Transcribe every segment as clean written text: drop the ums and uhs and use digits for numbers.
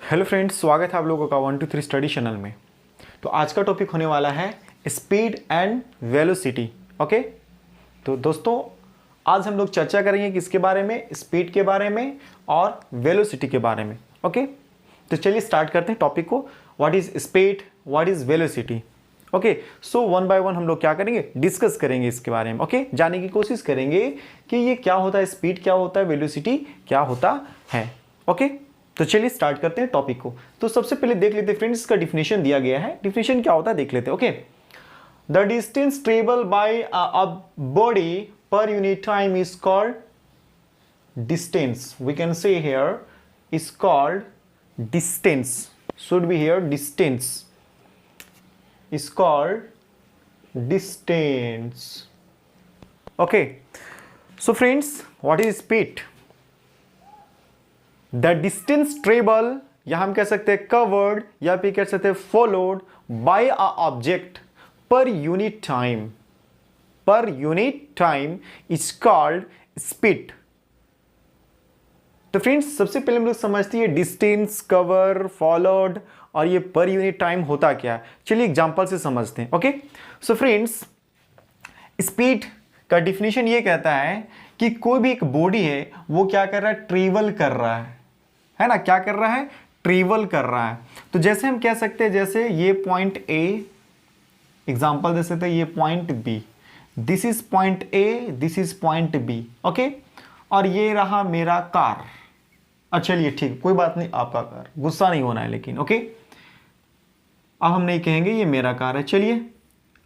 Hello friends, स्वागत है आप लोगों का 1 2 3 स्टडी चैनल में। तो आज का टॉपिक होने वाला है स्पीड एंड वेलोसिटी। ओके, तो दोस्तों आज हम लोग चर्चा करेंगे किसके बारे में, स्पीड के बारे में और वेलोसिटी के बारे में। ओके, तो चलिए स्टार्ट करते हैं टॉपिक को। What is speed, what is velocity. Okay, so one by one हम लोग क्या करेंगे, डिस्कस करेंगे इसके बारे में। ओके, जानने की कोशिश करेंगे कि ये क्या होता है, स्पीड क्या होता है, वेलोसिटी क्या होता है। ओके, तो चलिए स्टार्ट करते हैं टॉपिक को। तो सबसे पहले देख लेते हैं फ्रेंड्स, इसका डिफिनेशन दिया गया है। डिफिनेशन क्या होता है देख लेते हैं। Okay, the distance travel by a body per unit time is called distance. We can say here is called distance, should be here distance is called distance. Okay, so friends, what is speed? The distance travel, या हम कह सकते हैं covered, या फिर कह सकते हैं followed by a object per unit time is called speed. तो फ्रेंड्स सबसे पहले हम लोग समझते हैं डिस्टेंस, कवर, फॉलोड और ये पर यूनिट टाइम होता क्या है। चलिए एग्जांपल से समझते हैं। ओके, सो फ्रेंड्स स्पीड का डिफिनेशन ये कहता है कि कोई भी एक बॉडी है वो क्या कर रहा है, ट्रेवल कर रहा है ना, क्या कर रहा है, ट्रेवल कर रहा है। तो जैसे हम कह सकते हैं, जैसे ये पॉइंट ए, एग्जांपल दे सकते हैं ये point B, this is point A, this is point B. Okay, और ये रहा मेरा कार। चलिए ठीक, कोई बात नहीं, आपका कार, गुस्सा नहीं होना है लेकिन। ओके, अब हम नहीं कहेंगे ये मेरा कार है, चलिए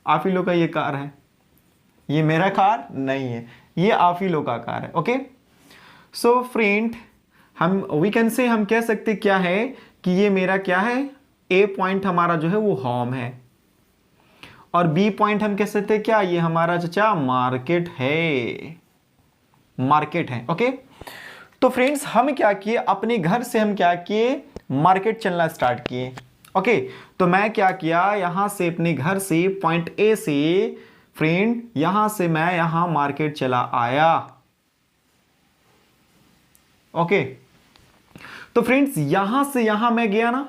आप ही लोग का ये कार है, ये मेरा कार नहीं है, ये आप ही लोग का कार है। ओके, सो फ्रेंड हम वी कैन से, हम कह सकते क्या है कि ये मेरा क्या है, ए पॉइंट हमारा जो है वो होम है, और बी पॉइंट हम कह सकते हैं क्या, ये हमारा चचा मार्केट है, मार्केट है। ओके, तो फ्रेंड्स हम क्या किए, अपने घर से हम क्या किए, मार्केट चलना स्टार्ट किए। ओके, तो मैं क्या किया, यहां से अपने घर से पॉइंट ए से फ्रेंड, यहां से मैं यहां मार्केट चला आया। ओके, तो फ्रेंड्स यहां से यहां मैं गया ना,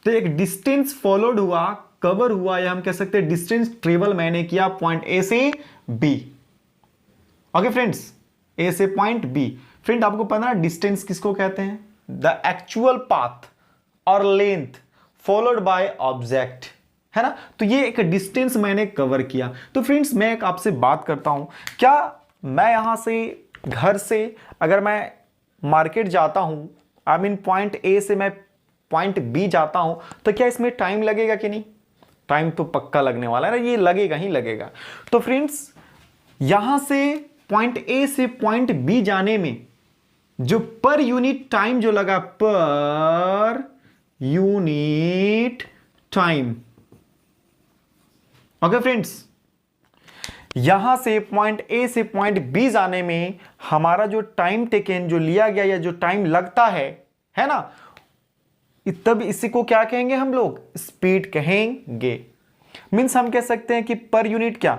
तो एक डिस्टेंस फॉलोड हुआ, कवर हुआ, या हम कह सकते हैं डिस्टेंस ट्रेवल मैंने किया पॉइंट ए से बी। ओके फ्रेंड्स, ए से पॉइंट बी। फ्रेंड आपको पता है डिस्टेंस किसको कहते हैं, द एक्चुअल पाथ और लेंथ फॉलोड बाय ऑब्जेक्ट, है ना। तो ये एक डिस्टेंस मैंने कवर किया। तो फ्रेंड्स मैं एक आपसे बात करता हूं, क्या मैं यहां से घर से अगर मैं मार्केट जाता हूं, आई मीन पॉइंट ए से मैं पॉइंट बी जाता हूं, तो क्या इसमें टाइम लगेगा कि नहीं, टाइम तो पक्का लगने वाला है ना, ये लगेगा ही लगेगा। तो फ्रेंड्स यहां से पॉइंट ए से पॉइंट बी जाने में जो पर यूनिट टाइम जो लगा, पर यूनिट टाइम। ओके फ्रेंड्स, यहां से पॉइंट ए से पॉइंट बी जाने में हमारा जो टाइम टेकन जो लिया गया या जो टाइम लगता है ना, तब इसी को क्या कहेंगे हम लोग, स्पीड कहेंगे। मींस हम कह सकते हैं कि पर यूनिट क्या,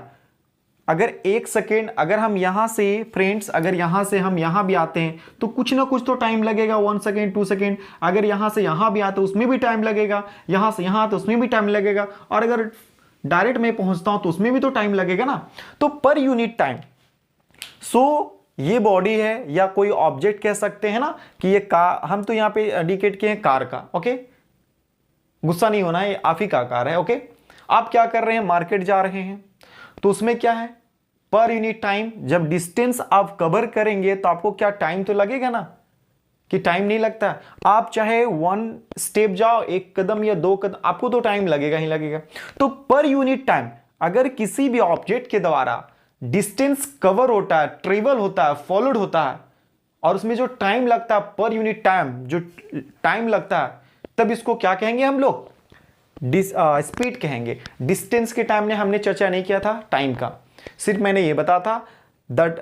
अगर 1 सेकेंड, अगर हम यहां से फ्रेंड्स, अगर यहां से हम यहां भी आते हैं तो कुछ ना कुछ तो टाइम लगेगा, 1 सेकेंड 2 सेकेंड। अगर यहां से यहां भी आते उसमें भी टाइम लगेगा, यहां से यहां आते उसमें भी टाइम लगेगा, और अगर डायरेक्ट मैं पहुंचता हूं तो उसमें भी तो टाइम लगेगा ना। तो पर यूनिट टाइम, सो ये बॉडी है या कोई ऑब्जेक्ट कह सकते हैं ना कि ये कार, हम तो यहां पे इंडिकेट किए हैं कार का। ओके, गुस्सा नहीं होना है, ये आप ही का कार है। ओके, आप क्या कर रहे हैं, मार्केट जा रहे हैं, तो उसमें क्या है, पर यूनिट टाइम। जब डिस्टेंस आप कवर करेंगे तो आपको क्या टाइम तो लगेगा ना, कि टाइम नहीं लगता, आप चाहे 1 स्टेप जाओ, 1 कदम या 2 कदम, आपको तो टाइम लगेगा ही लगेगा। तो पर यूनिट टाइम, अगर किसी भी ऑब्जेक्ट के द्वारा डिस्टेंस कवर होता है, ट्रेवल होता है, फॉलोड होता है, और उसमें जो टाइम लगता है, पर यूनिट टाइम जो टाइम लगता है, तब इसको क्या कहेंगे हम लोग, स्पीड कहेंगे। डिस्टेंस के टाइम ने हमने चर्चा नहीं किया था टाइम का, सिर्फ मैंने ये बता था दैट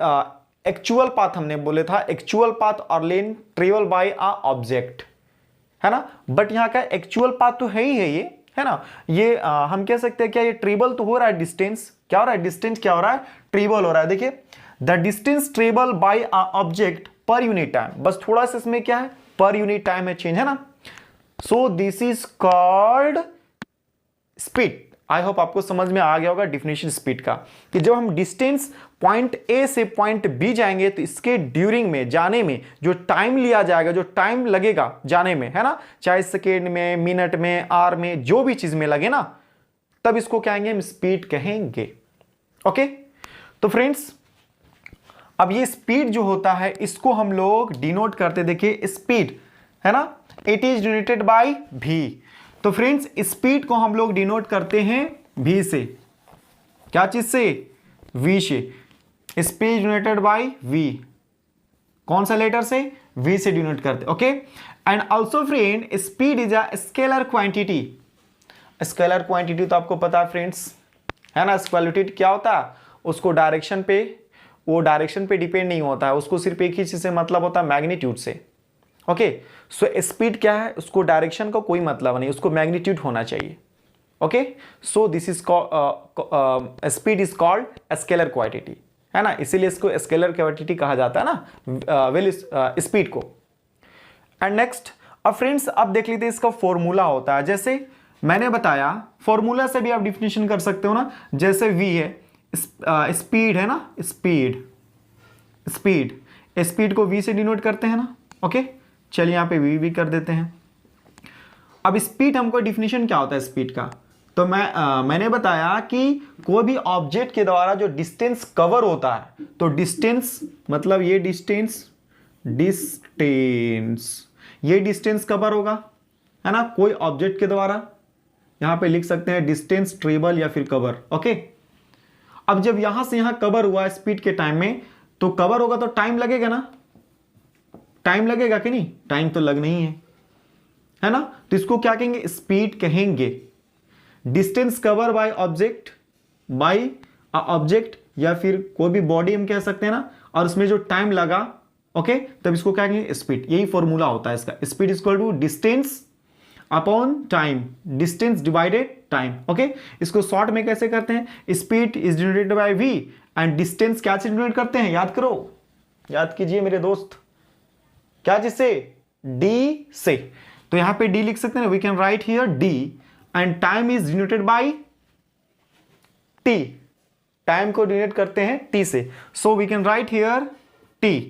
एक्चुअल पाथ, हमने बोले था एक्चुअल पाथ और लेन ट्रेवल बाय अ ऑब्जेक्ट, है ना। बट यहां का एक्चुअल पाथ तो है ही है ये, है ना। ये हम कह सकते हैं क्या, ये ट्रेवल तो हो रहा है, डिस्टेंस क्या हो रहा है, डिस्टेंस क्या हो रहा है, ट्रेवल हो रहा है। देखिए the distance travel by a object पर यूनिट टाइम, बस थोड़ा सा इसमें क्या है, पर यूनिट टाइम है चेंज, है ना। So this is called speed. I hope आपको समझ में आ गया होगा डिफिनेशन स्पीड का, कि जब हम डिस्टेंस पॉइंट ए से पॉइंट बी जाएंगे तो इसके ड्यूरिंग में, जाने में जो टाइम लिया जाएगा, जो टाइम लगेगा जाने में, है ना, चाहे सेकेंड में, मिनट में, आवर में, जो भी चीज में लगे ना, तब इसको कहेंगे हम स्पीड कहेंगे। ओके, तो फ्रेंड्स अब ये स्पीड जो होता है इसको हम लोग डिनोट करते, देखिए स्पीड है ना, it is denoted by v। तो फ्रेंड्स स्पीड को हम लोग डिनोट करते हैं v से, क्या चीज से, v से। स्पीड डिनोटेड बाय v, कौन सा लेटर से, v से डिनोट करते, okay. And also friend speed is a scalar quantity. Scalar quantity तो आपको पता है फ्रेंड्स, है ना, स्केलर क्या होता है, उसको डायरेक्शन पे, वो डायरेक्शन पे डिपेंड नहीं होता है, उसको सिर्फ एक ही चीज से मतलब होता है, मैग्नीट्यूड से। ओके, सो स्पीड क्या है, उसको डायरेक्शन का कोई मतलब नहीं, उसको मैग्नीट्यूड होना चाहिए। Okay, so this is speed is called scalar quantity, है ना, इसीलिए इसको स्केलर क्वांटिटी कहा जाता है ना, वेल स्पीड को। एंड नेक्स्ट, अब फ्रेंड्स अब देख लीजिए इसका फॉर्मूला होता है, जैसे मैंने बताया फॉर्मूला से भी आप डिफिनेशन कर सकते हो ना, जैसे v है, स्पीड है ना, स्पीड स्पीड को v से डिनोट करते हैं ना। ओके, चलिए यहां पे v कर देते हैं। अब स्पीड हमको डिफिनेशन क्या होता है स्पीड का, तो मैंने बताया कि कोई भी ऑब्जेक्ट के द्वारा जो डिस्टेंस कवर होता है, तो डिस्टेंस मतलब ये डिस्टेंस ये डिस्टेंस कवर होगा, है ना, कोई ऑब्जेक्ट के द्वारा, यहां पे लिख सकते हैं डिस्टेंस ट्रेवल या फिर कवर। ओके, अब जब यहां से यहां कवर हुआ स्पीड के टाइम में, तो कवर होगा तो टाइम लगेगा ना, टाइम लगेगा कि नहीं, टाइम तो लगना ही है ना, तो इसको क्या कहेंगे, स्पीड कहेंगे। Distance cover by object, by object या फिर कोई भी बॉडी हम कह सकते हैं ना, और उसमें जो टाइम लगा, ओके, तब इसको क्या कहेंगे, स्पीड। यही फॉर्मूला होता है इसका, speed is equal to distance upon time, distance divided time. Okay, इसको शॉर्ट में कैसे करते हैं, speed is denoted by v and distance क्या से डिनोट करते हैं, याद करो, याद कीजिए मेरे दोस्त, क्या जिससे, d से। तो यहां पे d लिख सकते हैं, we can write here d and time is denoted by t, time को डिनोट करते हैं t से, so we can write here t।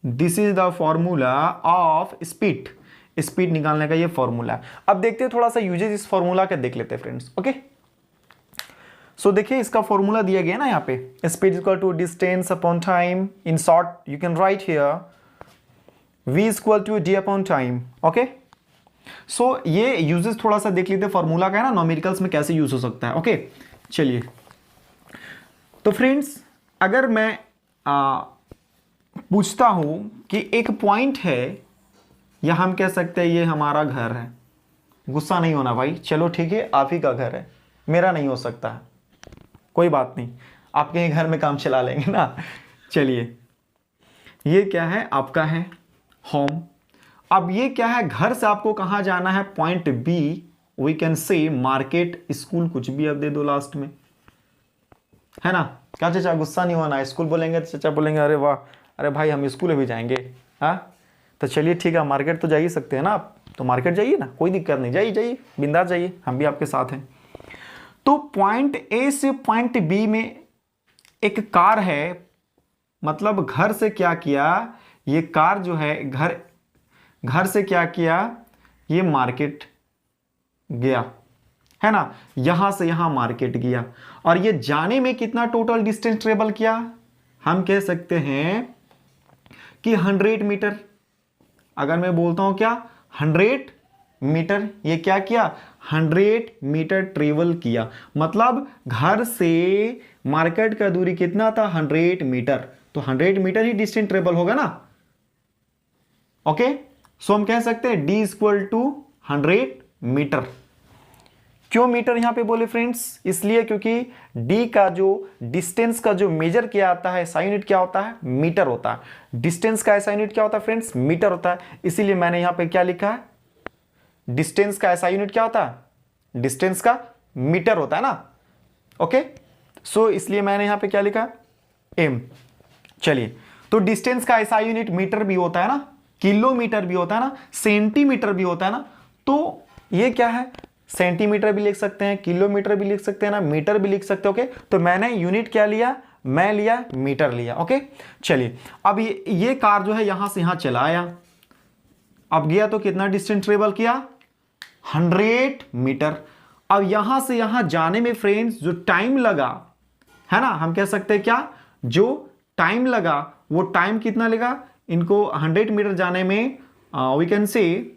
This is the formula of speed, speed निकालने का ये फॉर्मूला है। अब देखते हैं थोड़ा सा यूजेस इस फॉर्मूला का देख लेते हैं फ्रेंड्स। ओके, सो देखिए इसका फॉर्मूला दिया गया ना यहाँ पे, speed equal to distance upon time, in short you can write here v equal to d upon time. Okay, so ये यूजेस थोड़ा सा देख लेते हैं फॉर्मूला का, है ना, न्यूमेरिकल्स में कैसे यूज हो सकता है। ओके, चलिए, तो फ्रेंड्स अगर मैं पूछता हूं कि एक पॉइंट है, या हम कह सकते हैं ये हमारा घर है, गुस्सा नहीं होना भाई, चलो ठीक है, आप ही का घर है, मेरा नहीं हो सकता है, कोई बात नहीं, आपके ही घर में काम चला लेंगे ना। चलिए, ये क्या है, आपका है होम। अब ये क्या है, घर से आपको कहाँ जाना है, point B, we can say market, school, कुछ भी अब दे दो लास्ट में, है ना। क्या चाचा गुस्सा नहीं होना, स्कूल बोलेंगे तो चाचा बोलेंगे अरे वाह, अरे भाई हम स्कूल भी जाएंगे, हाँ, तो चलिए ठीक है, मार्केट तो जा ही सकते हैं ना आप, तो मार्केट जाइए ना, कोई दिक्कत नहीं, जाइए जाइए बिंदास जाइए, हम भी आपके साथ हैं। तो पॉइंट ए से पॉइंट बी में एक कार है, मतलब घर से क्या किया, ये कार जो है घर से क्या किया, ये मार्केट गया, है ना, यहां से यहां मार्केट गया, और ये जाने में कितना टोटल डिस्टेंस ट्रेवल किया, हम कह सकते हैं कि 100 मीटर। अगर मैं बोलता हूं क्या, 100 मीटर, ये क्या किया, 100 मीटर ट्रेवल किया, मतलब घर से मार्केट का दूरी कितना था, 100 मीटर, तो 100 मीटर ही डिस्टेंस ट्रेवल होगा ना। ओके, सो हम कह सकते हैं d इक्वल टू 100 मीटर। क्यों मीटर यहां पे बोले फ्रेंड्स, इसलिए क्योंकि d का जो डिस्टेंस का जो मेजर किया जाता है, SI यूनिट क्या होता है, मीटर होता है। डिस्टेंस का SI यूनिट क्या होता है फ्रेंड्स, मीटर होता है, इसीलिए मैंने यहां पे क्या लिखा है, डिस्टेंस का SI यूनिट क्या होता है, डिस्टेंस का मीटर होता है ना। ओके, सो इसलिए मैंने यहां पे क्या लिखा, m। चलिए, तो डिस्टेंस का SI यूनिट मीटर भी होता है ना, किलोमीटर भी होता है ना, सेंटीमीटर भी होता है ना, तो ये क्या है, सेंटीमीटर भी लिख सकते हैं, किलोमीटर भी लिख सकते हैं ना, मीटर भी लिख सकते हैं। ओके, तो मैंने यूनिट क्या लिया, मैं लिया मीटर लिया। ओके, चलिए अब ये कार जो है यहां से यहां चला आया, अब गया तो कितना डिस्टेंस ट्रेवल किया, 100 मीटर। अब यहां से यहां जाने में फ्रेंड्स जो टाइम लगा है ना, हम कह सकते हैं क्या, जो टाइम लगा वो टाइम कितना लगा, इनको 100 मीटर जाने में वी कैन से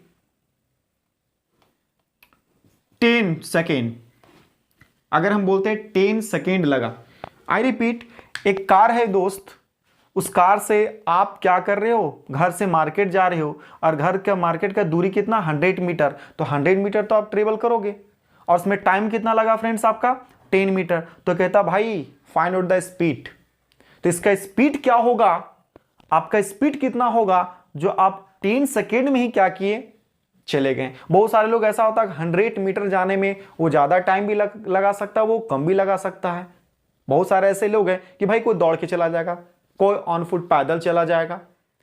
10 सेकेंड। अगर हम बोलते हैं 10 सेकेंड लगा। आई रिपीट, एक कार है दोस्त, उस कार से आप क्या कर रहे हो, घर से मार्केट जा रहे हो, और घर का मार्केट का दूरी कितना, 100 मीटर, तो 100 मीटर तो आप ट्रेवल करोगे, और उसमें टाइम कितना लगा फ्रेंड्स आपका, 10 मीटर। तो कहता भाई फाइंड आउट द स्पीड, तो इसका स्पीड क्या होगा, आपका स्पीड कितना होगा जो आप 10 सेकेंड में ही क्या किए, चले गए। बहुत सारे लोग ऐसा होता है 100 मीटर जाने में वो ज्यादा टाइम भी लगा सकता है, वो कम भी लगा सकता है। बहुत सारे ऐसे लोग हैं कि भाई कोई दौड़ के चला जाएगा, कोई ऑन फुट पैदल चला जाएगा,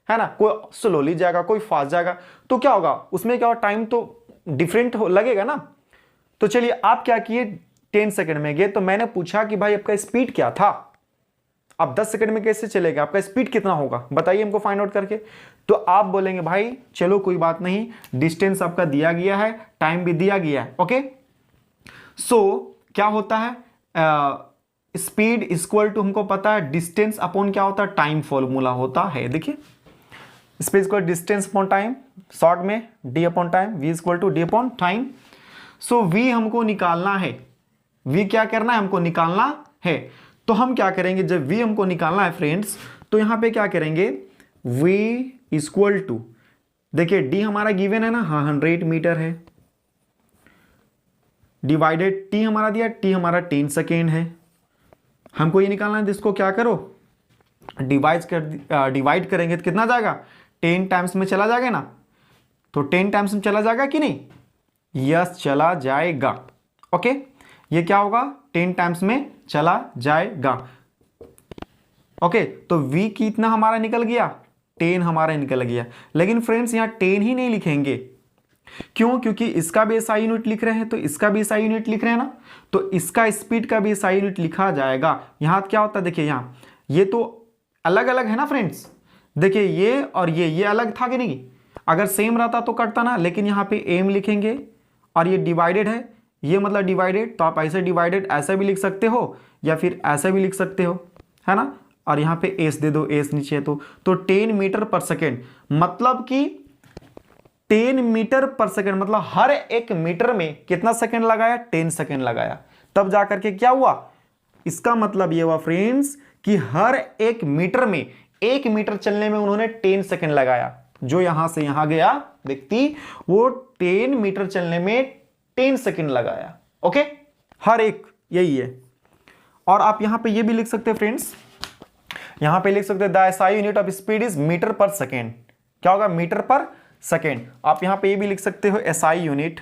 है ना, कोई स्लोली जाएगा, कोई फास्ट जाएगा, तो क्या होगा उसमें, क्या होगा, टाइम तो डिफरेंट लगेगा ना। तो चलिए आप क्या किए, 10 सेकंड में गए, तो मैंने पूछा कि भाई आपका स्पीड क्या था, आप 10 सेकंड में कैसे चलेगा, आपका स्पीड कितना होगा, बताइए हमको फाइंड आउट करके। तो आप बोलेंगे भाई चलो कोई बात नहीं, डिस्टेंस आपका दिया गया है, टाइम भी दिया गया है। ओके, सो क्या होता है, स्पीड इक्वल टू, हमको पता है डिस्टेंस अपॉन क्या होता है, टाइम फॉर्मूला होता है। देखिए speed equal distance upon time, short में D upon time, V equal to D upon time. So V हमको निकालना है, वी क्या करना है, हमको निकालना है। तो हम क्या करेंगे, जब वी हमको निकालना है फ्रेंड्स, तो यहां पे क्या करेंगे, वी इक्वल टू, देखिए डी हमारा गिवन है ना, हाँ 100 मीटर है, डिवाइडेड टी हमारा दिया, टी हमारा 10 सेकेंड है, हमको ये निकालना है, इसको क्या करो, डिवाइड करेंगे तो कितना जाएगा, 10 टाइम्स में चला जाएगा ना, तो 10 टाइम्स में चला जाएगा कि नहीं, यस चला जाएगा। ओके, ये क्या होगा, 10 टाइम्स में चला जाएगा। ओके, तो v कितना हमारा निकल गया, 10 हमारा निकल गया। लेकिन फ्रेंड्स यहाँ 10 ही नहीं लिखेंगे, क्यों, क्योंकि इसका भी एसआई यूनिट लिख रहे हैं, तो इसका भी एसआई यूनिट लिख रहे हैं ना, तो इसका स्पीड का भी एसआई यूनिट लिखा जाएगा। यहाँ क्या होता है, देखिए यहाँ ये तो अलग अलग है ना फ्रेंड्स, देखिए ये और ये अलग था कि नहीं, अगर सेम रहता तो कटता ना, लेकिन यहाँ पे एम लिखेंगे, और ये डिवाइडेड है, ये मतलब डिवाइडेड, तो आप ऐसे डिवाइडेड ऐसा भी लिख सकते हो, या फिर ऐसा भी लिख सकते हो, है ना, और यहाँ पे एस दे दो, एस नीचे है तो 10 मीटर पर सेकेंड, मतलब कि 10 मीटर पर सेकेंड, मतलब हर एक मीटर में कितना सेकेंड लगाया, 10 सेकेंड लगाया, तब जाकर के क्या हुआ, इसका मतलब ये हुआ फ्रेंड्स कि हर एक मीटर में, 1 मीटर चलने में उन्होंने 10 सेकेंड लगाया। जो यहां से यहां गया व्यक्ति, वो 10 मीटर चलने में 10 सेकेंड लगाया। ओके, हर एक, यही है। और आप यहां पे ये भी लिख सकते हैं फ्रेंड्स, यहां पे लिख सकते हैं the SI unit of speed is meter per second, क्या होगा, मीटर पर सेकेंड। आप यहां पे ये भी लिख सकते हो SI unit,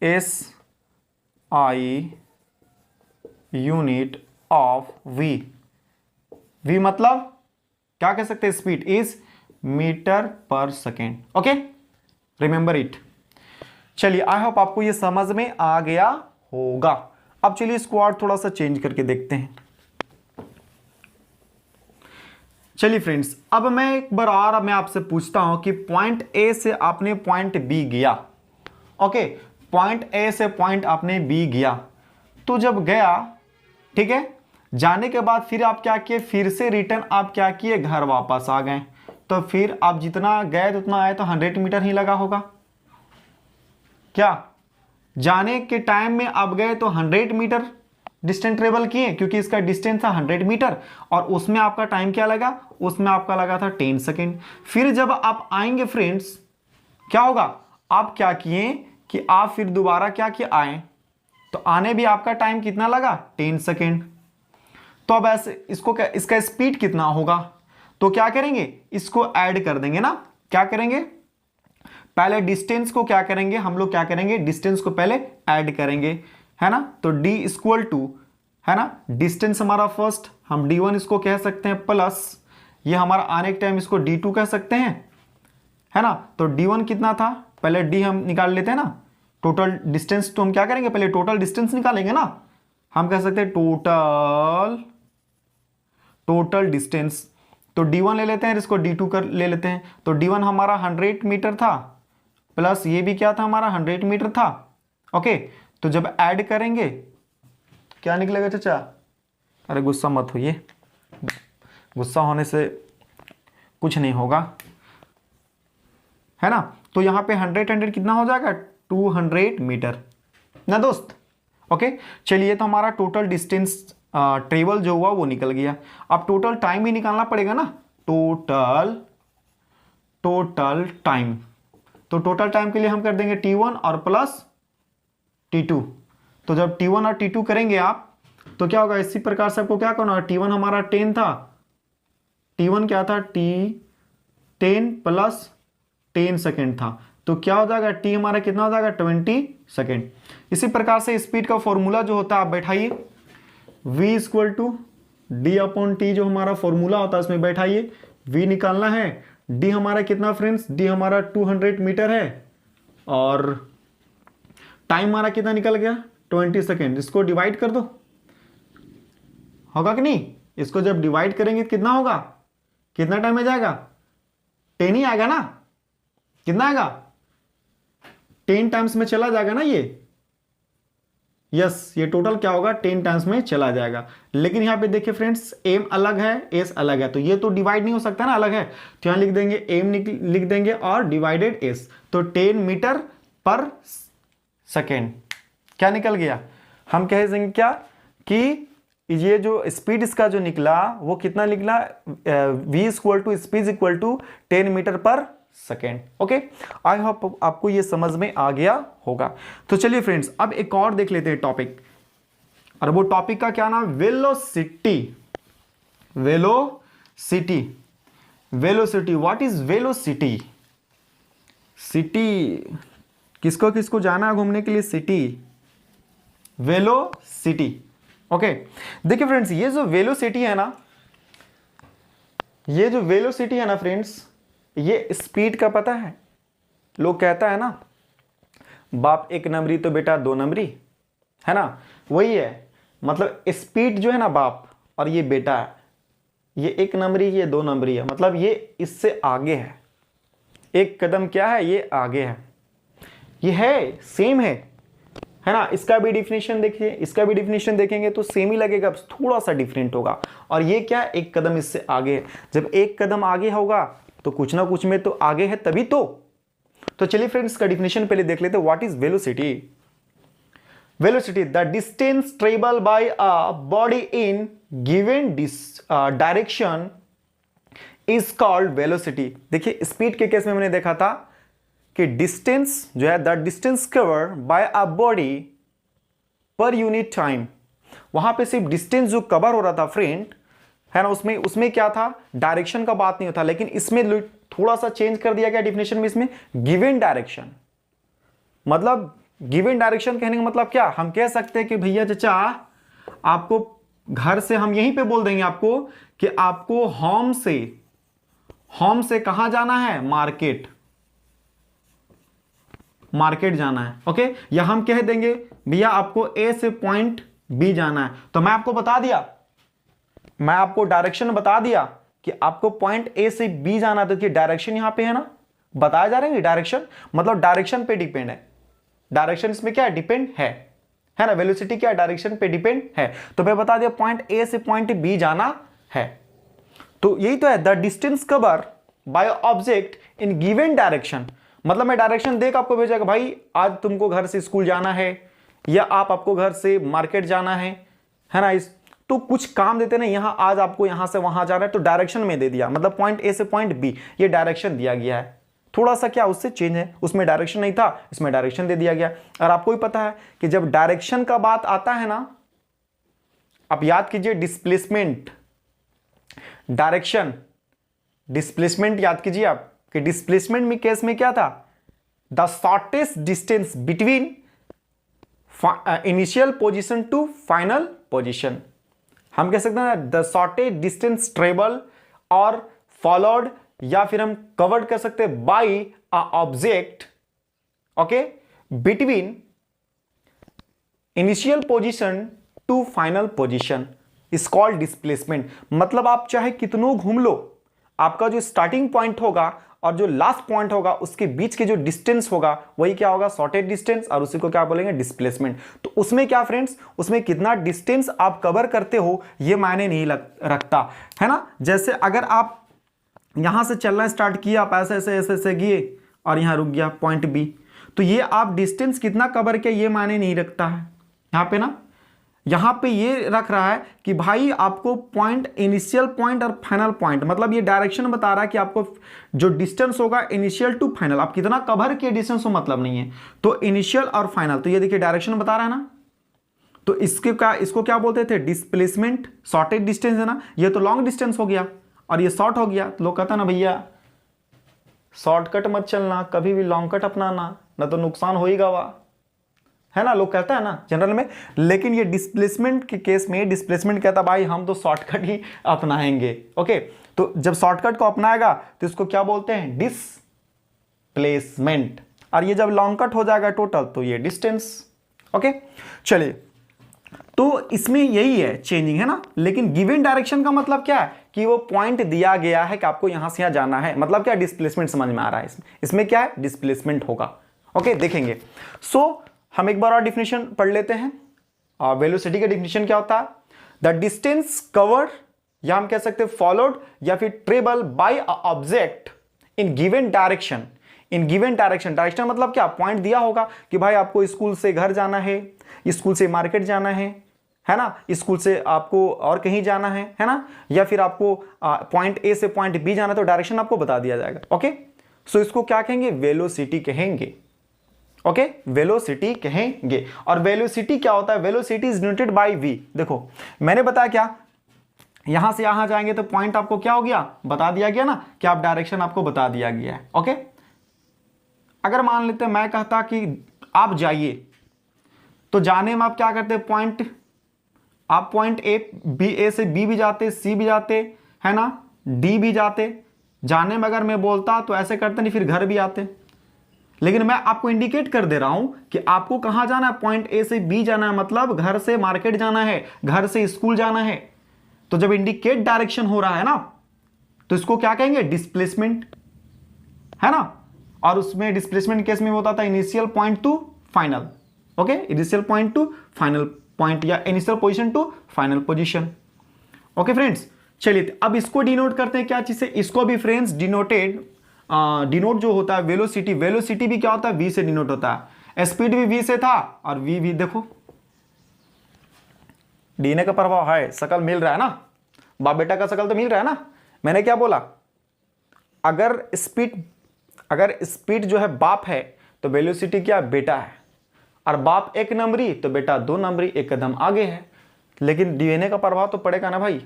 SI unit of V, V मतलब क्या कह सकते हैं, speed is meter per second. Okay, remember it. चलिए आई होप आपको ये समझ में आ गया होगा। अब चलिए इसको और थोड़ा सा चेंज करके देखते हैं। चलिए फ्रेंड्स, अब मैं एक बार और मैं आपसे पूछता हूं कि पॉइंट ए से आपने पॉइंट बी गया। ओके, पॉइंट ए से पॉइंट आपने बी गया, तो जब गया, ठीक है, जाने के बाद फिर आप क्या किए, फिर से रिटर्न आप क्या किए, घर वापस आ गए, तो फिर आप जितना गए तो उतना आए, तो 100 मीटर ही लगा होगा। क्या जाने के टाइम में आप गए तो 100 मीटर डिस्टेंस ट्रेवल किए, क्योंकि इसका डिस्टेंस था 100 मीटर, और उसमें आपका टाइम क्या लगा, उसमें आपका लगा था 10 सेकेंड। फिर जब आप आएंगे फ्रेंड्स, क्या होगा, आप क्या किए कि आप फिर दोबारा क्या किए, आए, तो आने भी आपका टाइम कितना लगा, 10 सेकेंड। तो अब ऐसे इसको क्या, इसका स्पीड कितना होगा, तो क्या करेंगे, इसको ऐड कर देंगे ना, क्या करेंगे, पहले डिस्टेंस को क्या करेंगे, हम लोग क्या करेंगे, डिस्टेंस को पहले ऐड करेंगे, है ना, तो d इक्वल टू, है ना, डिस्टेंस हमारा फर्स्ट, हम d1 इसको कह सकते हैं, प्लस ये हमारा आने के टाइम इसको d2 कह सकते हैं, है ना। तो d1 कितना था, पहले d हम निकाल लेते हैं ना, टोटल डिस्टेंस। तो हम क्या करेंगे, पहले टोटल डिस्टेंस निकालेंगे ना। हम कह सकते हैं टोटल डिस्टेंस। तो d1 ले लेते हैं, इसको d2 कर ले लेते हैं। तो d1 हमारा 100 मीटर था, प्लस ये भी क्या था हमारा 100 मीटर था। ओके, तो जब ऐड करेंगे क्या निकलेगा चाचा? अरे गुस्सा मत होइए, गुस्सा होने से कुछ नहीं होगा, है ना। तो यहाँ पे 100 कितना हो जाएगा, 200 मीटर ना दोस्त। ओके, चलिए, तो हमारा टोटल डिस्टेंस ट्रेवल जो हुआ वो निकल गया। अब टोटल टाइम भी निकालना पड़ेगा ना, टोटल टाइम। तो टोटल टाइम के लिए हम कर देंगे T1 और प्लस T2। तो जब T1 और T2 करेंगे आप, तो क्या होगा, इसी प्रकार से आपको क्या करना है, T1 हमारा 10 था, T1 क्या था, T10 प्लस 10 सेकेंड था। तो क्या हो जाएगा, T हमारा कितना हो जाएगा, 20 सेकेंड। इसी प्रकार से स्पीड का फॉर्मूला जो होता है आप बैठाइए, v equal to D upon T, जो हमारा फॉर्मूला होता है उसमें बैठाइए, v निकालना है। d हमारा कितना फ्रेंड्स, d हमारा 200 मीटर है, और टाइम हमारा कितना निकल गया, 20 सेकेंड। इसको डिवाइड कर दो, होगा कि नहीं? इसको जब डिवाइड करेंगे कितना होगा, कितना टाइम में जाएगा, 10 ही आएगा ना। कितना आएगा, 10 टाइम्स में चला जाएगा ना ये। यस, ये टोटल क्या होगा, 10 टाइम्स में चला जाएगा। लेकिन यहां पे देखिए फ्रेंड्स, एम अलग है, एस अलग है, तो ये तो डिवाइड नहीं हो सकता ना, अलग है। तो यहां लिख देंगे एम लिख देंगे और डिवाइडेड एस, तो 10 मीटर पर सेकेंड क्या निकल गया। हम कह देंगे क्या कि ये जो स्पीड इसका जो निकला वो कितना निकला, v equal to speed equal to 10 meter per second. Okay, I hope आपको ये समझ में आ गया होगा। तो चलिए फ्रेंड्स, अब एक और देख लेते हैं टॉपिक, और वो टॉपिक का क्या नाम, velocity. Velocity, what is velocity? City, किसको किसको जाना है घूमने के लिए, सिटी, वेलोसिटी। ओके, देखिए फ्रेंड्स, ये जो वेलोसिटी है ना फ्रेंड्स, ये स्पीड का पता है। लोग कहता है ना, बाप एक नंबरी तो बेटा दो नंबरी, है ना, वही है। मतलब स्पीड जो है ना बाप, और ये बेटा है, ये एक नंबरी, ये दो नंबरी है, मतलब ये इससे आगे है। एक कदम क्या है, ये आगे है, ये है, सेम है ना। इसका भी डिफिनेशन देखिए, इसका भी डिफिनेशन देखेंगे तो सेम ही लगेगा, थोड़ा सा डिफरेंट होगा। और ये क्या, एक कदम इससे आगे है। जब एक कदम आगे होगा तो कुछ ना कुछ में तो आगे है, तभी तो चलिए फ्रेंड्स, का डिफिनेशन पहले देख लेते हैं। What is velocity? Velocity, the distance travel by a body in given direction is called velocity. देखिए, स्पीड के केस में मैंने देखा था कि डिस्टेंस जो है, the distance cover by a body per unit time, वहां पे सिर्फ डिस्टेंस जो कवर हो रहा था फ्रेंड, है ना, उसमें क्या था, डायरेक्शन का बात नहीं होता। लेकिन इसमें थोड़ा सा चेंज कर दिया गया डिफिनेशन में, इसमें गिवन डायरेक्शन। मतलब गिवन डायरेक्शन कहने का मतलब क्या, हम कह सकते हैं कि भैया चाचा, आपको घर से, हम यहीं पे बोल देंगे आपको कि आपको होम से कहां जाना है, मार्केट जाना है। ओके, या हम कह देंगे भैया आपको ए से पॉइंट बी जाना है। तो मैं आपको डायरेक्शन बता दिया कि आपको पॉइंट ए से बी जाना है, तो डायरेक्शन यहां पे है ना, बताया जा रहा है डायरेक्शन, मतलब डायरेक्शन पे डिपेंड है। डायरेक्शन इसमें क्या डिपेंड है ना, वेलोसिटी क्या डायरेक्शन पे डिपेंड है। तो मैं बता दिया पॉइंट ए से पॉइंट बी जाना है, तो यही तो है, the distance cover by object in given direction. मतलब मैं डायरेक्शन देख आपको भेजा, भाई आज तुमको घर से स्कूल जाना है, या आपको घर से मार्केट जाना है ना, तो कुछ काम देते ना, यहां आज आपको यहां से वहां जाना है, तो डायरेक्शन में दे दिया, मतलब पॉइंट ए से पॉइंट बी, ये डायरेक्शन दिया गया है। थोड़ा सा क्या उससे चेंज है, उसमें डायरेक्शन नहीं था, इसमें डायरेक्शन दे दिया गया। और आपको भी पता है कि जब डायरेक्शन का बात आता है ना, आप याद कीजिए डिस्प्लेसमेंट, डायरेक्शन, डिस्प्लेसमेंट याद कीजिए आप, कि डिस्प्लेसमेंट में केस में क्या था, the shortest distance between initial position to final position. हम कह सकते हैं द शॉर्टेस्ट डिस्टेंस ट्रेवल और फॉलोड या फिर हम कवर्ड कर सकते हैं by a object, okay, between initial position to final position is called displacement. मतलब आप चाहे कितनों घूम लो, आपका जो स्टार्टिंग पॉइंट होगा और जो लास्ट पॉइंट होगा उसके बीच के जो डिस्टेंस होगा वही क्या होगा, शॉर्टेड डिस्टेंस, और उसी को क्या बोलेंगे, डिस्प्लेसमेंट। तो उसमें क्या फ्रेंड्स, उसमें कितना डिस्टेंस आप कवर करते हो ये मायने नहीं रखता है ना। जैसे अगर आप यहां से चलना स्टार्ट किया, आप ऐसे ऐसे ऐसे ऐसे गए और यहां रुक गया पॉइंट बी, तो ये आप डिस्टेंस कितना कवर किया ये मायने नहीं रखता है यहां पे ना। यहां पे ये रख रहा है कि भाई आपको पॉइंट, इनिशियल पॉइंट और फाइनल पॉइंट, मतलब ये डायरेक्शन बता रहा है कि आपको जो डिस्टेंस होगा इनिशियल टू फाइनल, आप कितना कवर किए डिस्टेंस हो मतलब नहीं है। तो इनिशियल और फाइनल, तो ये देखिए डायरेक्शन बता रहा है ना। तो इसको क्या बोलते थे, डिस्प्लेसमेंट। शॉर्टेज डिस्टेंस है ना, ये तो लॉन्ग डिस्टेंस हो गया और ये शॉर्ट हो गया। तो लोग कहता ना भैया शॉर्टकट मत चलना, कभी भी लॉन्ग कट अपनाना, ना तो नुकसान होएगा वा, है ना, लोग कहता है ना जनरल में। लेकिन ये डिस्प्लेसमेंट के केस में डिस्प्लेसमेंट कहता भाई हम तो शॉर्टकट ही अपनाएंगे। ओके, तो जब शॉर्टकट को अपनाएगा तो इसको क्या बोलते हैं, डिस्प्लेसमेंट। और ये जब लॉन्ग कट हो जाएगा टोटल तो ये डिस्टेंस। ओके, चलिए, तो इसमें यही है चेंजिंग, है ना। लेकिन गिवन डायरेक्शन का मतलब क्या है कि वो पॉइंट दिया गया है कि आपको यहां से यहां जाना है, मतलब क्या, डिस्प्लेसमेंट समझ में आ रहा है। इसमें क्या है, डिस्प्लेसमेंट होगा। ओके, देखेंगे। सो हम एक बार और डिफिनेशन पढ़ लेते हैं। वेलोसिटी का डिफिनेशन क्या होता है, द डिस्टेंस कवर्ड, या हम कह सकते हैं फॉलोड या फिर travel by a object in given direction. In given direction, direction मतलब क्या, पॉइंट दिया होगा कि भाई आपको स्कूल से घर जाना है, स्कूल से मार्केट जाना है ना, स्कूल से आपको और कहीं जाना है ना, या फिर आपको पॉइंट ए से पॉइंट बी जाना है, तो डायरेक्शन आपको बता दिया जाएगा। ओके, सो इसको क्या कहेंगे, वेलोसिटी कहेंगे। ओके, वेलोसिटी कहेंगे। और वेलोसिटी क्या होता है, velocity is denoted by v। देखो मैंने बताया क्या, यहां से यहां जाएंगे तो पॉइंट आपको क्या हो गया, बता दिया गया ना, कि आप डायरेक्शन आपको बता दिया गया है। ओके, अगर मान लेते हैं मैं कहता कि आप जाइए, तो जाने में आप क्या करते हैं, आप पॉइंट ए से बी भी जाते, सी भी जाते, है ना, डी भी जाते। जाने में अगर मैं बोलता तो ऐसे करते नहीं, फिर घर भी आते। लेकिन मैं आपको इंडिकेट कर दे रहा हूं कि आपको कहां जाना है, पॉइंट ए से बी जाना है, मतलब घर से मार्केट जाना है, घर से स्कूल जाना है। तो जब इंडिकेट डायरेक्शन हो रहा है ना, तो इसको क्या कहेंगे, डिस्प्लेसमेंट, है ना। और उसमें डिस्प्लेसमेंट केस में होता था initial point to final. Okay, initial point to final point, या initial position to final position. Okay friends, चलिए अब इसको डिनोट करते हैं क्या चीज से, इसको भी फ्रेंड्स डिनोट जो होता है वेलोसिटी, वेलोसिटी भी क्या होता है, v से डिनोट होता है। स्पीड भी v से था और v भी देखो डीएनए का प्रभाव है, शकल मिल रहा है ना, बाप बेटा का शकल तो मिल रहा है ना। मैंने क्या बोला, अगर स्पीड जो है बाप है तो वेलोसिटी क्या बेटा है, और बाप एक नंबरी तो बेटा दो नंबरी, एक कदम आगे है। लेकिन डीएनए का प्रभाव तो पड़ेगा ना भाई,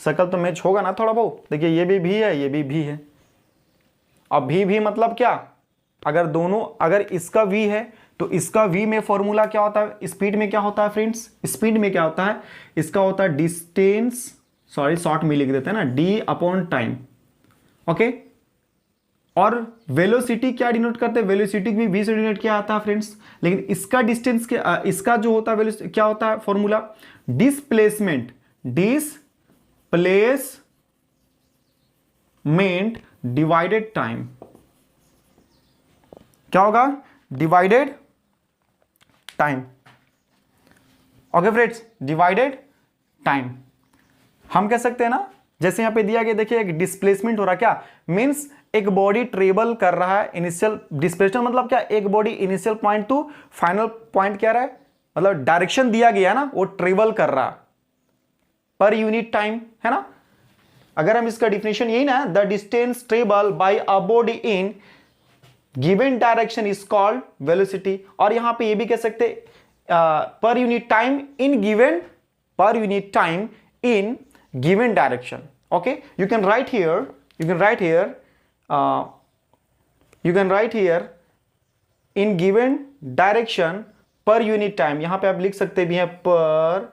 शकल तो मैच होगा ना थोड़ा बहुत। देखिए ये भी है, ये भी है। अब भी मतलब क्या, अगर इसका v है तो इसका v में फॉर्मूला क्या होता है, स्पीड में क्या होता है फ्रेंड्स, स्पीड में क्या होता है, इसका होता है डिस्टेंस, सॉरी शॉर्ट में लिख देते हैं ना, d अपॉन टाइम। ओके, और वेलोसिटी क्या डिनोट करते हैं, वेलोसिटी भी v से डिनोट किया आता है फ्रेंड्स। लेकिन इसका डिस्टेंस इसका जो होता है क्या होता है फॉर्मूला, डिस्प्लेसमेंट डिवाइडेड टाइम। क्या होगा, divided time. Okay friends, divided time हम कह सकते हैं ना, जैसे यहां पे दिया गया देखिए एक डिस्प्लेसमेंट हो रहा है, क्या मींस एक बॉडी ट्रेवल कर रहा है, इनिशियल डिस्प्लेसमेंट मतलब क्या, एक body initial point to final point क्या रहा है, मतलब डायरेक्शन दिया गया है ना, वो ट्रेवल कर रहा है पर यूनिट टाइम, है ना। अगर हम इसका डिफिनेशन यही ना, the distance travel by a body in given direction is called velocity. और यहां पे ये भी कह सकते पर unit time in given direction. Okay, you can write here in given direction per unit time। यहां पे आप लिख सकते भी हैं पर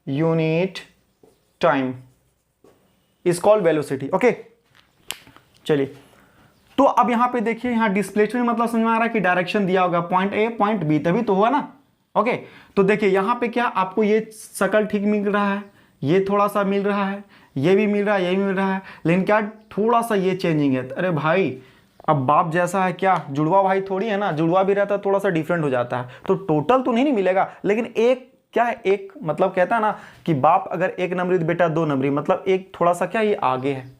unit time is called velocity. Okay, चलिए, तो अब यहां पे देखिए, यहां डिस्प्लेसमेंट मतलब समझ में आ रहा है कि डायरेक्शन दिया होगा पॉइंट ए पॉइंट बी, तभी तो हुआ ना। ओके, तो देखिए यहां पे क्या आपको ये शकल ठीक मिल रहा है, ये थोड़ा सा मिल रहा है, ये भी मिल रहा है, ये भी मिल रहा है, लेकिन क्या थोड़ा सा ये चेंजिंग है। अरे भाई अब बाप जैसा है क्या, जुड़वा भाई थोड़ी है ना, जुड़वा भी रहता है थोड़ा सा डिफरेंट हो जाता है, तो टोटल तो नहीं मिलेगा, लेकिन एक क्या है, एक मतलब कहता है ना कि बाप अगर एक नंबरी तो बेटा दो नंबरी, मतलब एक थोड़ा सा क्या ये आगे है।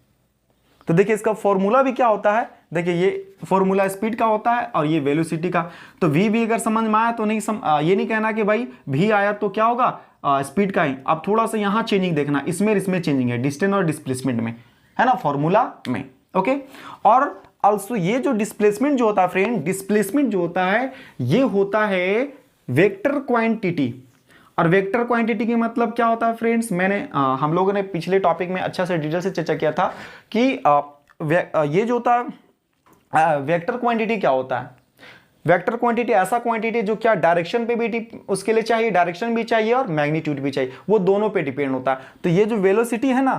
तो देखिए इसका फॉर्मूला भी क्या होता है, देखिए ये फॉर्मूला स्पीड का होता है और ये वेलोसिटी का। तो वी भी अगर समझ में आया तो नहीं ये नहीं कहना कि भाई भी आया तो क्या होगा स्पीड का ही। अब थोड़ा सा यहाँ चेंजिंग देखना, इसमें चेंजिंग है डिस्टेंस और डिस्प्लेसमेंट में, है ना, फॉर्मूला में। ओके, और ऑल्सो ये जो डिस्प्लेसमेंट जो होता है फ्रेंड, डिस्प्लेसमेंट जो होता है ये होता है वेक्टर क्वांटिटी। और वेक्टर क्वांटिटी की मतलब क्या होता है फ्रेंड्स, मैंने हम लोगों ने पिछले टॉपिक में अच्छा से डिटेल से चर्चा किया था कि ये जो होता है वेक्टर क्वांटिटी क्या होता है। वेक्टर क्वांटिटी ऐसा क्वांटिटी जो क्या डायरेक्शन पे भी उसके लिए चाहिए, डायरेक्शन भी चाहिए और मैग्नीट्यूड भी चाहिए, वो दोनों पे डिपेंड होता है। तो ये जो वेलोसिटी है ना,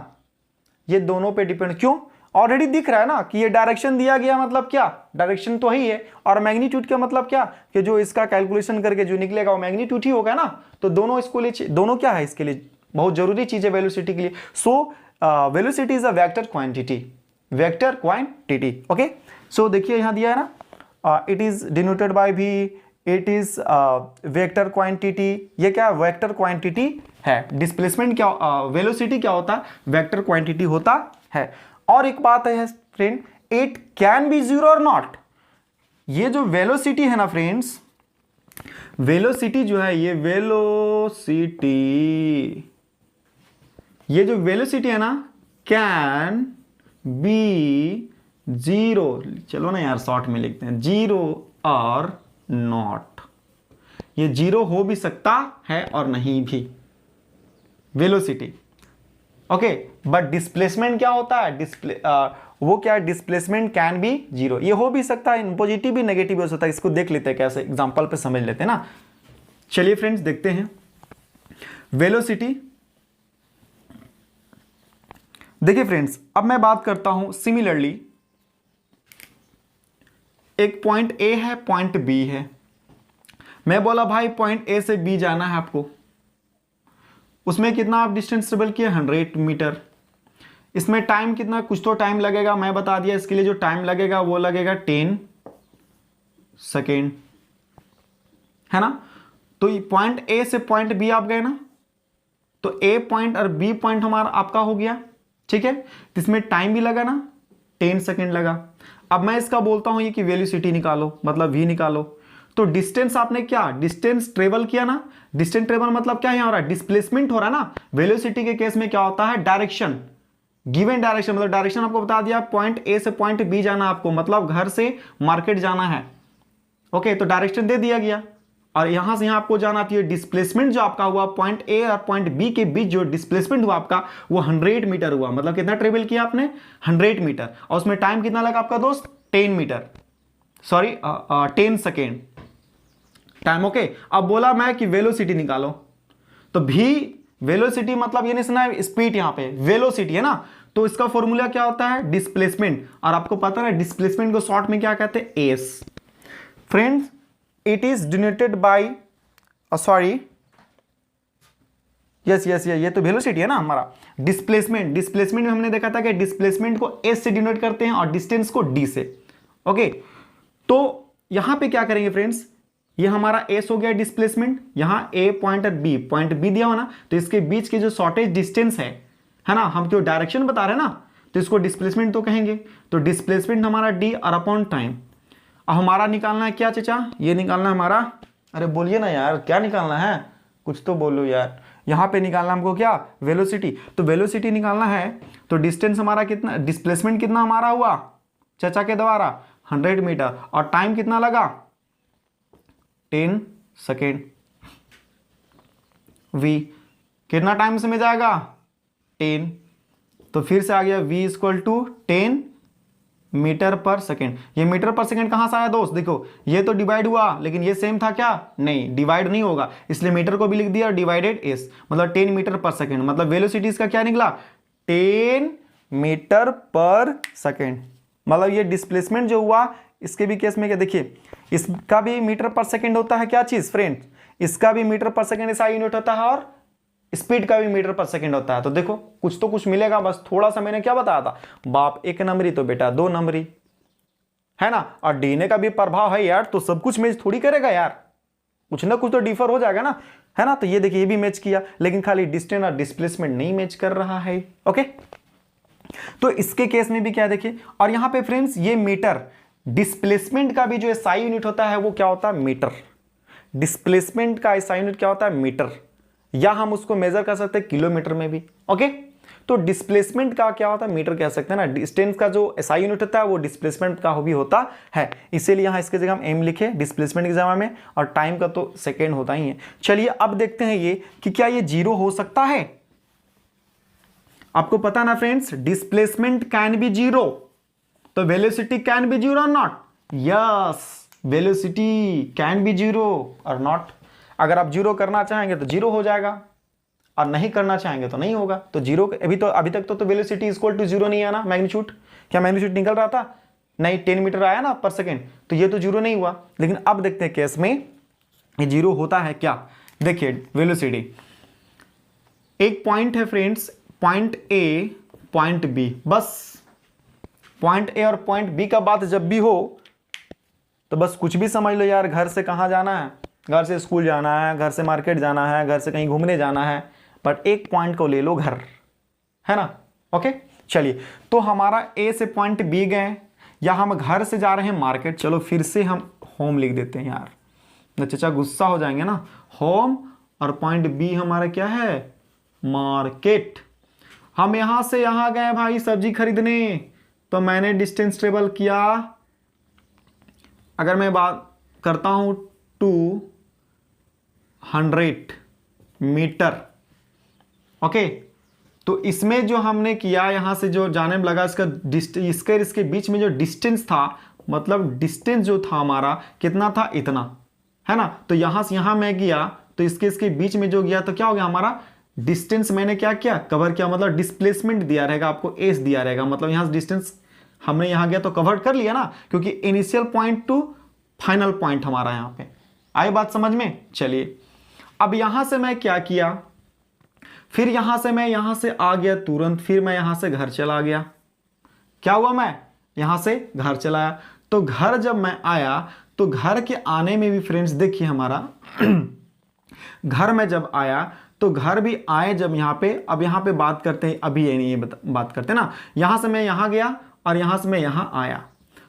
ये दोनों पे डिपेंड, क्यों, ऑलरेडी दिख रहा है ना कि ये डायरेक्शन दिया गया, मतलब क्या डायरेक्शन तो ही है, और मैग्नीट्यूड का मतलब क्या कि जो इसका कैलकुलेशन करके जो निकलेगा वो मैग्नीट्यूड ही होगा ना। तो दोनों इसको लिए, दोनों क्या है इसके लिए बहुत जरूरी चीज है वेलोसिटी के लिए। So velocity is a vector quantity, vector quantity. Okay, so देखिए यहां दिया है ना, it is denoted by V, it is vector quantity. ये क्या वेक्टर क्वांटिटी है। डिस्प्लेसमेंट क्या, वेलोसिटी क्या होता है, वेक्टर क्वांटिटी होता है। और एक बात है friend, it can be zero और नॉट। ये जो वेलोसिटी है ना फ्रेंड्स, वेलोसिटी जो है, ये वेलोसिटी, ये जो वेलोसिटी है ना, कैन बी जीरो, चलो ना यार शॉर्ट में लिखते हैं, जीरो और नॉट। ये जीरो हो भी सकता है और नहीं भी, वेलोसिटी। ओके, बट डिस्प्लेसमेंट क्या होता है, वो क्या है, डिस्प्लेसमेंट कैन बी जीरो, ये हो भी सकता है, पॉजिटिव भी नेगेटिव भी हो सकता है। इसको देख लेते हैं कैसे, एग्जांपल पे समझ लेते हैं ना। चलिए फ्रेंड्स देखते हैं वेलोसिटी। देखिए फ्रेंड्स, अब मैं बात करता हूं सिमिलरली, एक पॉइंट ए है, पॉइंट बी है। मैं बोला भाई पॉइंट ए से बी जाना है आपको, उसमें कितना आप डिस्टेंस ट्रेवल किया, 100 मीटर। इसमें टाइम कितना, कुछ तो टाइम लगेगा, मैं बता दिया इसके लिए जो टाइम लगेगा वो लगेगा 10 सेकेंड, है ना। तो पॉइंट ए से पॉइंट बी आप गए ना, तो ए पॉइंट और बी पॉइंट हमारा आपका हो गया, ठीक है। तो इसमें टाइम भी लगा ना, 10 सेकेंड लगा। अब मैं इसका बोलता हूं ये कि वेलोसिटी निकालो, मतलब वी निकालो। तो डिस्टेंस आपने क्या, डिस्टेंस ट्रेवल किया ना, डिस्टेंस ट्रेवल मतलब क्या यहां हो रहा है, डिस्प्लेसमेंट हो रहा है ना। वेलोसिटी के केस में क्या होता है, डायरेक्शन, गिवन डायरेक्शन, मतलब डायरेक्शन आपको बता दिया, पॉइंट ए से पॉइंट बी जाना आपको, मतलब घर से मार्केट जाना है। ओके, तो डायरेक्शन दे दिया गया, और यहां से यहां आपको जाना चाहिए। डिस्प्लेसमेंट जो आपका हुआ पॉइंट ए और पॉइंट बी के बीच जो डिस्प्लेसमेंट हुआ आपका, वो 100 मीटर हुआ, मतलब कितना ट्रेवल किया आपने, 100 मीटर। और उसमें टाइम कितना लगा आपका दोस्त, 10 meter, sorry 10 second time. Okay, अब बोला मैं कि वेलोसिटी निकालो, तो भी वेलोसिटी मतलब ये नहीं सुना है स्पीड, यहां पे वेलोसिटी है ना, तो इसका फॉर्मूला क्या होता है, डिस्प्लेसमेंट। और आपको पता है डिस्प्लेसमेंट को शॉर्ट में क्या कहते हैं, S. Friends, it is denoted bye, sorry yes, ये तो वेलोसिटी है ना हमारा। डिस्प्लेसमेंट, डिस्प्लेसमेंट में हमने देखा था कि डिस्प्लेसमेंट को एस से डिनोट करते हैं और डिस्टेंस को डी से। ओके, तो यहां पे क्या करेंगे फ्रेंड्स, ये हमारा एस हो गया डिस्प्लेसमेंट, यहां ए पॉइंट और बी, पॉइंट बी दिया हो ना, तो इसके बीच के जो शॉर्टेज डिस्टेंस है ना, हम क्यों डायरेक्शन बता रहे हैं ना, तो इसको डिस्प्लेसमेंट तो कहेंगे। तो डिस्प्लेसमेंट हमारा डी और अपॉन टाइम। अब हमारा निकालना है क्या चाचा, ये निकालना है हमारा, अरे बोलिए ना यार क्या निकालना है, कुछ तो बोलो यार। यहां पे निकालना हमको क्या, वेलोसिटी। तो वेलोसिटी निकालना है, तो डिस्टेंस हमारा कितना, डिस्प्लेसमेंट कितना हमारा हुआ चाचा के द्वारा, 100 मीटर, और टाइम कितना लगा, 10 सेकेंड। वी कितना टाइम से में जाएगा, 10, तो फिर से आ गया v equal to 10 meter per second. ये मीटर पर सेकेंड कहां से आया दोस्त, देखो ये तो डिवाइड हुआ, लेकिन ये सेम था क्या, नहीं डिवाइड नहीं होगा, इसलिए मीटर को भी लिख दिया और डिवाइडेड एस, मतलब 10 मीटर पर सेकेंड, मतलब वेलोसिटी इसका क्या निकला, 10 मीटर पर सेकेंड। मतलब ये डिस्प्लेसमेंट जो हुआ इसके भी केस में क्या, देखिए इसका भी मीटर पर सेकेंड होता है, क्या चीज फ्रेंड्स, इसका भी मीटर पर सेकेंड ऐसा यूनिट होता है और स्पीड का भी मीटर पर सेकेंड होता है। तो देखो कुछ तो कुछ मिलेगा, बस थोड़ा सा मैंने क्या बताया था, बाप एक नंबरी तो बेटा दो नंबरी, है ना। और डीएनए का भी प्रभाव है यार, तो सब कुछ मैच थोड़ी करेगा यार, कुछ ना कुछ तो डिफर हो जाएगा ना, है ना। तो ये देखिए ये भी मैच किया, लेकिन खाली डिस्टेंस और डिस्प्लेसमेंट नहीं मैच कर रहा है। ओके, तो इसके केस में भी क्या देखिए, और यहां पे फ्रेंड्स ये मीटर, डिस्प्लेसमेंट का भी जो एसआई यूनिट होता है वो क्या होता है, मीटर। डिस्प्लेसमेंट का एसआई यूनिट क्या होता है, मीटर, या हम उसको मेजर कर सकते हैं किलोमीटर में भी। ओके, तो डिस्प्लेसमेंट का क्या होता है, मीटर कह सकते हैं ना। डिस्टेंस का जो एसआई यूनिट होता है वो डिस्प्लेसमेंट का भी होता है, इसीलिए यहां इसके जगह हम एम लिखे डिस्प्लेसमेंट की जगह में, और टाइम का तो सेकेंड होता ही है। चलिए अब देखते हैं ये कि क्या ये जीरो हो सकता है। आपको पता ना friends, displacement can be zero, तो वेलोसिटी कैन बी जीरो और not, yes velocity can be zero और नॉट। अगर आप जीरो करना चाहेंगे तो जीरो हो जाएगा, और नहीं करना चाहेंगे तो नहीं होगा। तो जीरो अभी तक तो वेलोसिटी इक्वल टू जीरो नहीं आया ना, मैग्नीट्यूड, क्या मैग्नीट्यूड निकल रहा था, नहीं 10 मीटर आया ना पर सेकेंड, तो ये तो जीरो नहीं हुआ। लेकिन अब देखते हैं केस में ये जीरो होता है क्या। देखिए वेलोसिटी, एक पॉइंट है friends, point A point B, बस पॉइंट ए और पॉइंट बी का बात जब भी हो तो बस कुछ भी समझ लो यार, घर से कहाँ जाना है, घर से स्कूल जाना है, घर से मार्केट जाना है, घर से कहीं घूमने जाना है, बट एक पॉइंट को ले लो घर, है ना। ओके, चलिए तो हमारा ए से पॉइंट बी गए, या हम घर से जा रहे हैं मार्केट, चलो फिर से हम होम लिख देते हैं यार, न चाचा गुस्सा हो जाएंगे ना। होम और पॉइंट बी हमारा क्या है, मार्केट। हम यहां से यहां गए भाई सब्जी खरीदने, तो मैंने डिस्टेंस ट्रेवल किया, अगर मैं बात करता हूं 200 मीटर। ओके, तो इसमें जो हमने किया यहां से जो जाने में लगा, इसके बीच में जो डिस्टेंस था, मतलब डिस्टेंस जो था हमारा कितना था, इतना, है ना। तो यहां से यहां मैं गया, तो इसके बीच में जो गया तो क्या हो गया, हमारा डिस्टेंस मैंने क्या किया, कवर किया, मतलब डिस्प्लेसमेंट दिया रहेगा आपको, एस दिया रहेगा, मतलब यहां से डिस्टेंस हमने यहां गया तो कवर कर लिया ना, क्योंकि initial point to final point हमारा यहां पे। आई बात समझ में। चलिए अब यहां से मैं क्या किया, फिर यहां से मैं यहां से आ गया तुरंत, फिर मैं यहां से घर चला गया। क्या हुआ, मैं यहां से घर चला आया। तो घर जब मैं आया तो घर के आने में भी फ्रेंड्स देखिए हमारा घर में जब आया तो घर भी आए जब यहां पे, अब यहां पे बात करते हैं, अभी ये नहीं बात करते ना, यहां से मैं यहां गया और यहां से मैं यहां आया,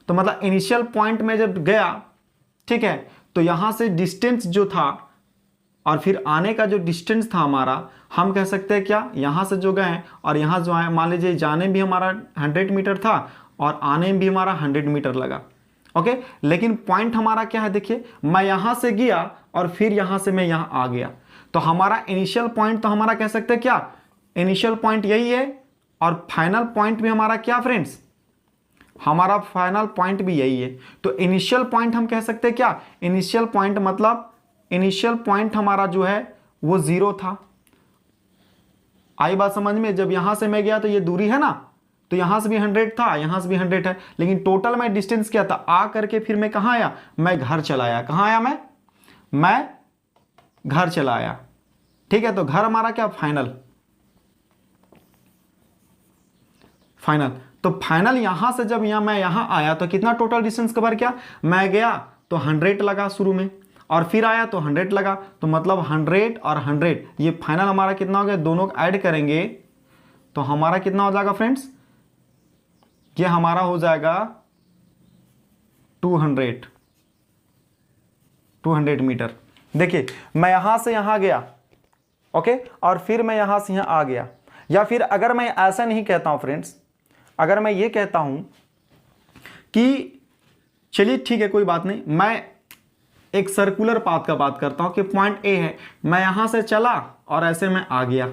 तो मतलब इनिशियल पॉइंट में जब गया, ठीक है, तो यहां से डिस्टेंस जो था और फिर आने का जो डिस्टेंस था हमारा, हम कह सकते हैं क्या, यहां से जो गए और यहां जो आए, मान लीजिए जाने भी हमारा 100 मीटर था और आने में भी हमारा 100 मीटर लगा। ओके, लेकिन पॉइंट हमारा क्या है, देखिए मैं यहां से गया और फिर यहां से मैं यहां आ गया, तो हमारा इनिशियल पॉइंट तो हमारा कह सकते हैं क्या, इनिशियल पॉइंट यही है, और फाइनल पॉइंट भी हमारा क्या फ्रेंड्स, हमारा फाइनल पॉइंट भी यही है। तो इनिशियल पॉइंट हम कह सकते हैं क्या, इनिशियल पॉइंट मतलब इनिशियल पॉइंट हमारा जो है वो 0 था। आई बात समझ में। जब यहां से मैं गया तो ये दूरी है ना, तो यहां से भी 100 था, यहां से भी 100 है, लेकिन टोटल मैं डिस्टेंस क्या था, आ करके फिर मैं कहां आया, मैं घर चला आया। कहां आया मैं घर चला आया। ठीक है, तो घर हमारा क्या, फाइनल। तो फाइनल यहां से जब मैं यहां आया तो कितना टोटल डिस्टेंस कवर किया, मैं गया तो 100 लगा शुरू में, और फिर आया तो 100 लगा, तो मतलब 100 और 100, ये फाइनल हमारा कितना हो गया, दोनों ऐड करेंगे तो हमारा कितना हो जाएगा फ्रेंड्स, ये हमारा हो जाएगा 200 मीटर। देखिए मैं यहां से यहां गया, ओके, और फिर मैं यहां से यहां आ गया। या फिर अगर मैं ऐसा नहीं कहता हूं फ्रेंड्स, अगर मैं ये कहता हूं कि चलिए ठीक है कोई बात नहीं, मैं एक सर्कुलर पाथ का बात करता हूं कि पॉइंट ए है, मैं यहां से चला और ऐसे मैं आ गया,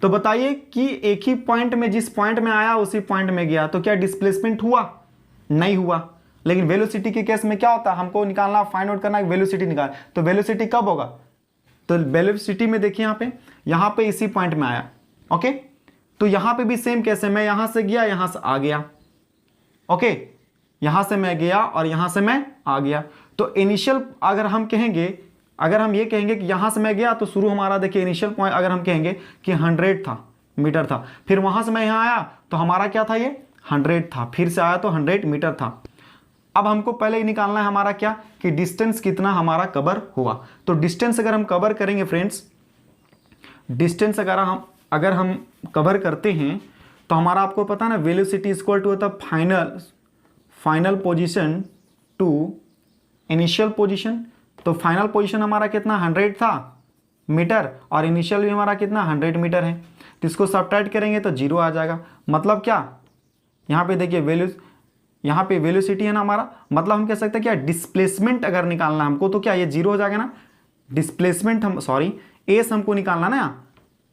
तो बताइए कि एक ही पॉइंट में, जिस पॉइंट में आया उसी पॉइंट में गया, तो क्या डिस्प्लेसमेंट हुआ, नहीं हुआ। लेकिन वेलोसिटी के केस में क्या होता है, हमको निकालना, फाइंड आउट करना, वेलोसिटी निकाल, तो वेलोसिटी कब होगा, तो वेलोसिटी में देखिए यहां पे इसी पॉइंट में आया, ओके, तो यहां पे भी सेम कैसे, मैं यहां से गया यहां से आ गया, ओके, यहां से मैं गया और यहां से मैं आ गया। तो इनिशियल अगर हम ये कहेंगे कि यहां से मैं गया तो शुरू हमारा देखिए इनिशियल पॉइंट अगर हम कहेंगे कि 100 था, मीटर था, फिर वहां से मैं यहां आया तो हमारा क्या था, ये 100 था, फिर से आया तो 100 मीटर था। अब हमको पहले ही निकालना है हमारा क्या, कि डिस्टेंस कितना हमारा कवर हुआ। तो डिस्टेंस अगर हम कवर करेंगे फ्रेंड्स, डिस्टेंस अगर हम कवर करते हैं तो हमारा आपको पता है ना, वेलोसिटी इक्वल टू होता है final position to initial position. तो फाइनल पोजीशन हमारा कितना 100 था मीटर और इनिशियल भी हमारा कितना 100 मीटर है। तो इसको सब्ट्रैक्ट करेंगे तो 0 आ जाएगा। मतलब क्या, यहाँ पे देखिए यहाँ पे वेलोसिटी है ना हमारा, मतलब हम कह सकते हैं क्या, डिस्प्लेसमेंट अगर निकालना हमको तो क्या ये 0 हो जाएगा ना। डिस्प्लेसमेंट एस हमको निकालना ना,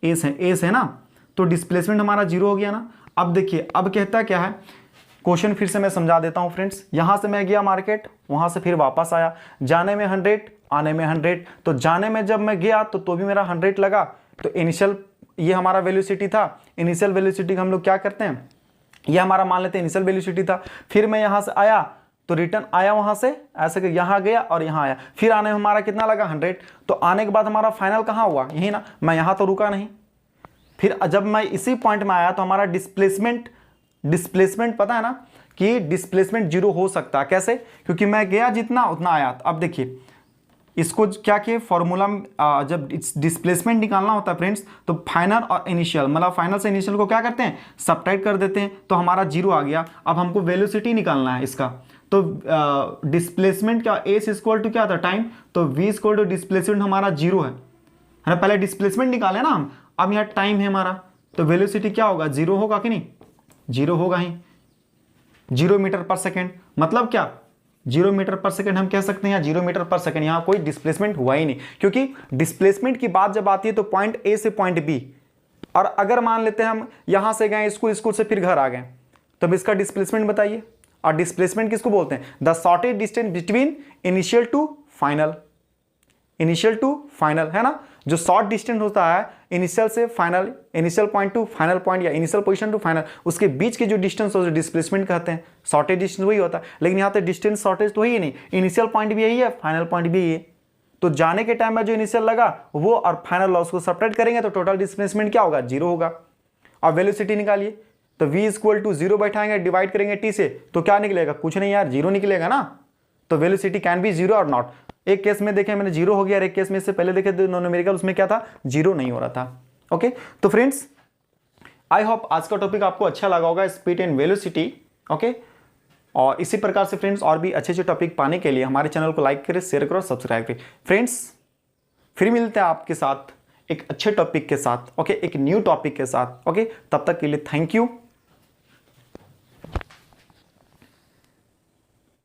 एस है ना, तो डिस्प्लेसमेंट हमारा 0 हो गया ना। अब देखिए अब कहता क्या है, क्वेश्चन फिर से मैं समझा देता हूं फ्रेंड्स। यहां से मैं गया मार्केट, वहां से फिर वापस आया, जाने में 100 आने में 100। तो जाने में जब मैं गया तो भी मेरा 100 लगा। तो इनिशियल ये हमारा वेलोसिटी था, इनिशियल वेलोसिटी का हम लोग क्या करते हैं, ये हमारा मान लेते हैं इनिशियल वेलोसिटी था। फिर मैं यहां से आया तो रिटर्न आया वहां से, ऐसे कि यहां गया और यहां आया, फिर आने में हमारा कितना लगा 100। तो आने के बाद हमारा फाइनल कहां हुआ, यही ना, मैं यहां तो रुका नहीं। फिर जब मैं इसी पॉइंट में आया तो हमारा डिस्प्लेसमेंट पता है ना कि डिस्प्लेसमेंट 0 हो सकता है। कैसे, क्योंकि मैं गया जितना उतना आया। अब देखिए इसको क्या किए फॉर्मूला, जब डिस्प्लेसमेंट निकालना होता है फ्रेंड्स तो फाइनल और इनिशियल, मतलब फाइनल से इनिशियल को क्या करते हैं, सब्ट्रैक्ट कर देते हैं, तो हमारा 0 आ गया। अब हमको वेलोसिटी निकालना है इसका। तो डिस्प्लेसमेंट का एस इक्वल टू क्या था, टाइम, तो वी इक्वल टू डिस्प्लेसमेंट हमारा 0 है ना। पहले डिस्प्लेसमेंट निकाले ना हम, अब यहाँ टाइम है हमारा, तो वेलोसिटी क्या होगा, 0 होगा कि नहीं, 0 होगा ही, 0 मीटर पर सेकेंड। मतलब क्या, 0 मीटर पर सेकेंड हम कह सकते हैं, या 0 मीटर पर सेकेंड, यहाँ कोई डिस्प्लेसमेंट हुआ ही नहीं। क्योंकि डिस्प्लेसमेंट की बात जब आती है तो पॉइंट ए से पॉइंट बी, और अगर मान लेते हैं हम यहां से गए स्कूल से फिर घर आ गए, तब इसका डिस्प्लेसमेंट बताइए। और डिस्प्लेसमेंट किसको बोलते हैं, the shortest distance between initial to final, initial to final है ना। जो शॉर्ट डिस्टेंस होता है इनिशियल से final, initial point to final point, या इनिशियल पोजीशन टू फाइनल, उसके बीच के जो डिस्टेंस हो डिस्प्लेसमेंट कहते हैं। शॉर्टेज डिस्टेंस वही होता है, लेकिन यहाँ पे डिस्टेंस शॉर्टेज तो ही नहीं, इनिशियल पॉइंट भी यही है, फाइनल पॉइंट भी यही है। तो जाने के टाइम में जो इनिशियल लगा वो और फाइनल लॉस को सब्ट्रैक्ट करेंगे तो टोटल डिस्प्लेसमेंट क्या होगा, 0 होगा। और वेलोसिटी निकालिए, तो v इक्वल टू 0 बैठाएंगे, डिवाइड करेंगे t से, तो क्या निकलेगा, कुछ नहीं यार, 0 निकलेगा ना। तो वेलोसिटी कैन बी 0 और नॉट। एक केस में देखें मैंने 0 हो गया, और एक केस में इससे पहले देखे न्यूमेरिकल, उसमें क्या था, 0 नहीं हो रहा था। ओके, तो फ्रेंड्स आई होप आज का टॉपिक आपको अच्छा लगा होगा, स्पीड एंड वेलोसिटी। ओके, और इसी प्रकार से फ्रेंड्स और भी अच्छे अच्छे टॉपिक पाने के लिए हमारे चैनल को लाइक करें, शेयर करो, सब्सक्राइब करें। फ्रेंड्स फिर मिलते हैं आपके साथ एक अच्छे टॉपिक के साथ, ओके, एक न्यू टॉपिक के साथ। ओके, तब तक के लिए थैंक यू।